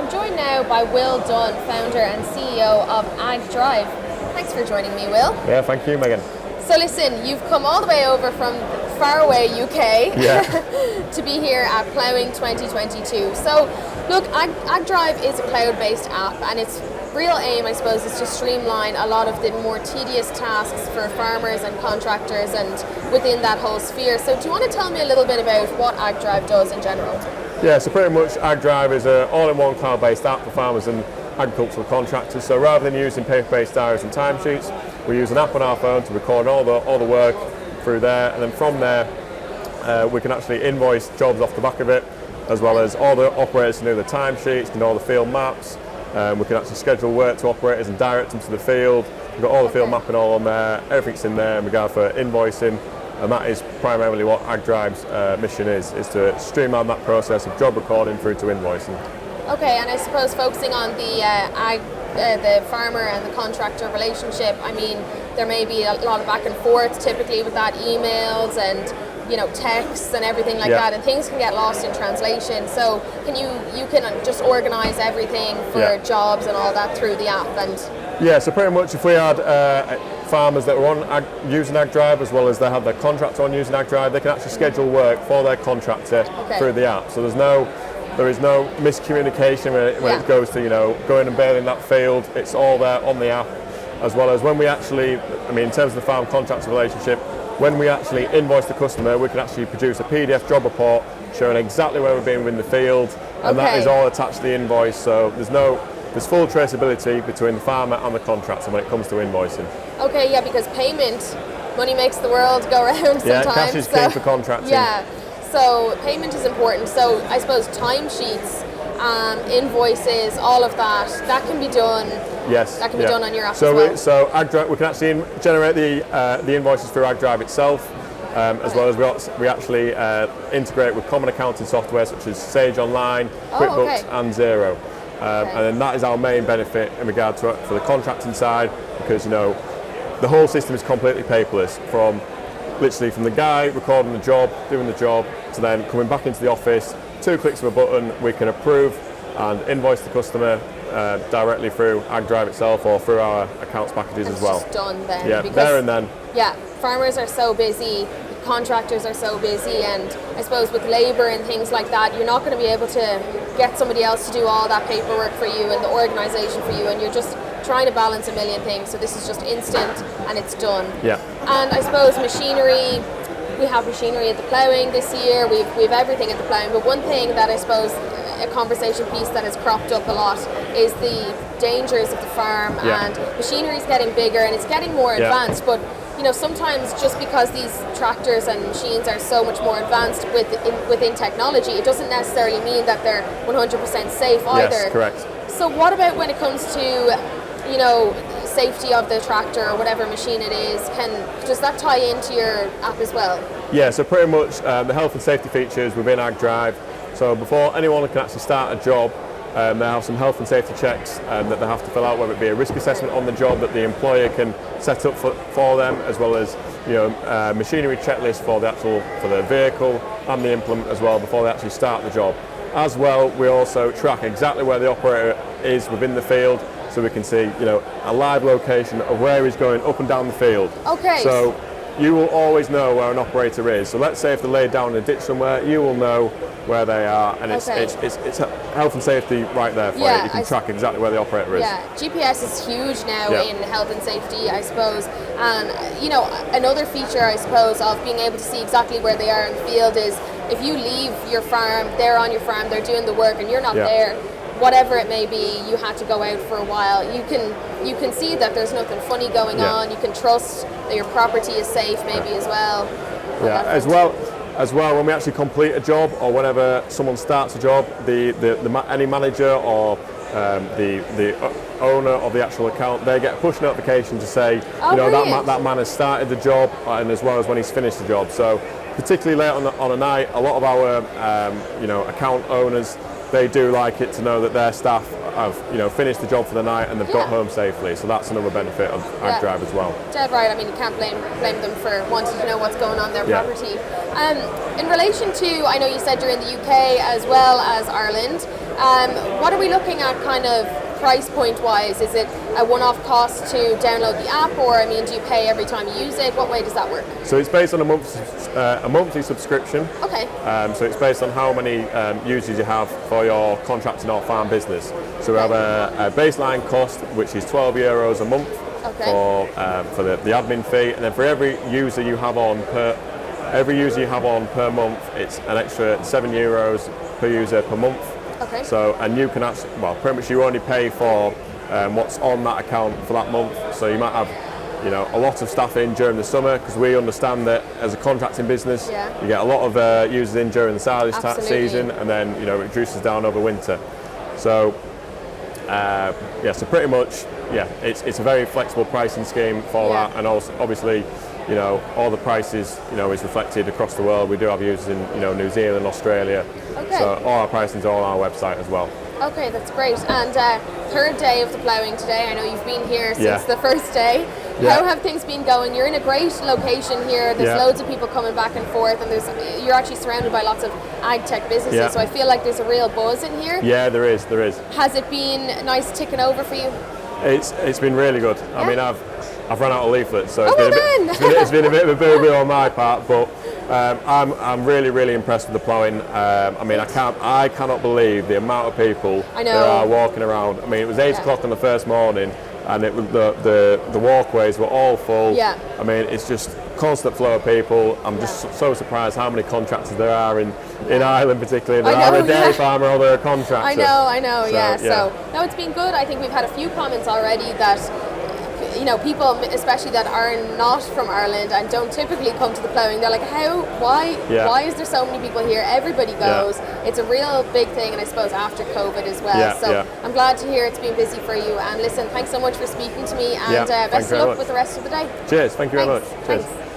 I'm joined now by Will Dunn, founder and CEO of Agriland. Thanks for joining me, Will. Yeah, thank you, Megan. So listen, you've come all the way over from faraway UK to be here at Ploughing 2022. So look, Agriland is a cloud-based app, and its real aim, I suppose, is to streamline a lot of the more tedious tasks for farmers and contractors and within that whole sphere. So do you want to tell me a little bit about what Agriland does in general? Yeah, so pretty much Agriland is an all-in-one cloud-based app for farmers and agricultural contractors. So rather than using paper-based diaries and timesheets, we use an app on our phone to record all the work through there, and then from there we can actually invoice jobs off the back of it, as well as all the operators can do the timesheets, can do all the field maps. We can actually schedule work to operators and direct them to the field. We've got all the field mapping all on there, everything's in there in regard for invoicing, and that is primarily what Agriland's mission is to streamline that process of job recording through to invoicing. Okay, and I suppose focusing on the farmer and the contractor relationship, I mean, there may be a lot of back and forth typically with that, emails and texts and everything like that, and things can get lost in translation. So you can just organise everything for jobs and all that through the app? And yeah, so pretty much if we had farmers that were on using Agriland, as well as they had their contractor on using Agriland, they can actually schedule work for their contractor through the app. So there is no miscommunication when it goes to going and baling that field. It's all there on the app, as well as when we actually, in terms of the farm contractor relationship, when we actually invoice the customer, we can actually produce a PDF job report showing exactly where we've been within the field, and that is all attached to the invoice. So there's full traceability between the farmer and the contractor when it comes to invoicing. Okay, yeah, because money makes the world go round sometimes. Yeah, cash is king for contracting. Yeah, so payment is important. So I suppose timesheets, invoices, all of that can be done. Yes, that can be done on your app as well. So Agriland, we can actually generate the invoices through Agriland itself, as well as we actually integrate with common accounting software such as Sage Online, QuickBooks, and Xero. And then that is our main benefit in regard to for the contracting side, because the whole system is completely paperless, from the guy recording the job, doing the job, to then coming back into the office, 2 clicks of a button, we can approve and invoice the customer directly through Agriland itself or through our accounts packages as well. It's just done then. Yeah, there and then. Yeah, farmers are so busy, contractors are so busy, and I suppose with labour and things like that, you're not going to be able to get somebody else to do all that paperwork for you and the organisation for you, and you're just trying to balance a million things. So this is just instant and it's done. Yeah. And I suppose machinery, we have machinery at the Ploughing this year, we have everything at the Ploughing, but one thing that I suppose a conversation piece that has cropped up a lot is the dangers of the farm, and machinery is getting bigger and it's getting more advanced, but sometimes just because these tractors and machines are so much more advanced within technology, it doesn't necessarily mean that they're 100% safe either. Yes, correct. So what about when it comes to safety of the tractor or whatever machine it is? Does that tie into your app as well? Yeah, so pretty much the health and safety features within Agriland. So before anyone can actually start a job, they have some health and safety checks that they have to fill out, whether it be a risk assessment on the job that the employer can set up for them, as well as machinery checklist for the vehicle and the implement as well before they actually start the job. As well, we also track exactly where the operator is within the field, so we can see a live location of where he's going up and down the field. Okay. So you will always know where an operator is. So let's say if they're laid down in a ditch somewhere, you will know where they are, and it's health and safety right there for you. You can track exactly where the operator is. Yeah, GPS is huge now in health and safety, I suppose. And another feature, I suppose, of being able to see exactly where they are in the field is if you leave your farm, they're on your farm, they're doing the work, and you're not there. Whatever it may be, you had to go out for a while. You can see that there's nothing funny going on. You can trust that your property is safe, maybe as well. Yeah, as well, when we actually complete a job, or whenever someone starts a job, any manager or the owner of the actual account, they get a push notification to say, that man has started the job, and as well as when he's finished the job. So particularly late on a night, a lot of our account owners, they do like it to know that their staff have finished the job for the night and they've got home safely. So that's another benefit of Agriland as well. Dead right. I mean, you can't blame them for wanting to know what's going on their property. In relation to, I know you said you're in the UK as well as Ireland. What are we looking at kind of price point wise? Is it a one-off cost to download the app, or I mean, do you pay every time you use it? What way does that work? So it's based on a monthly subscription. Okay. So it's based on how many users you have for your contracting or farm business. So we have a baseline cost, which is €12 a month for the admin fee, and then for every user you have on per month, it's an extra €7 per user per month. Okay. So, and you can actually, well, pretty much you only pay for what's on that account for that month. So you might have, you know, a lot of staff in during the summer, because we understand that as a contracting business, you get a lot of users in during the silage season, and then, you know, it reduces down over winter. So, so pretty much, it's a very flexible pricing scheme for that, and also obviously, you know, all the prices, you know, is reflected across the world. We do have users in, you know, New Zealand, Australia. Okay. So all our pricing is all on our website as well. Okay, that's great. And third day of the ploughing today. I know you've been here since the first day. How have things been going? You're in a great location here. There's loads of people coming back and forth, and you're actually surrounded by lots of ag tech businesses. So I feel like there's a real buzz in here. Yeah, there is. Has it been nice ticking over for you? It's been really good. I mean, I've run out of leaflets, so it's been a bit of a boo-boo on my part, but I'm really impressed with the ploughing. I mean, I cannot believe the amount of people that are walking around. I mean, it was 8 o'clock on the first morning, and it was the walkways were all full. I mean, it's just constant flow of people. I'm just so surprised how many contractors there are in Ireland, particularly. There are a dairy farmer or they're a contractor. I know. So no, it's been good. I think we've had a few comments already that, you know, people, especially that are not from Ireland and don't typically come to the ploughing, they're like, why is there so many people here? Everybody goes. It's a real big thing, and I suppose after COVID as well. I'm glad to hear it's been busy for you. And listen, thanks so much for speaking to me, and best of luck with the rest of the day. Cheers. Thank you very much. Cheers. Thanks.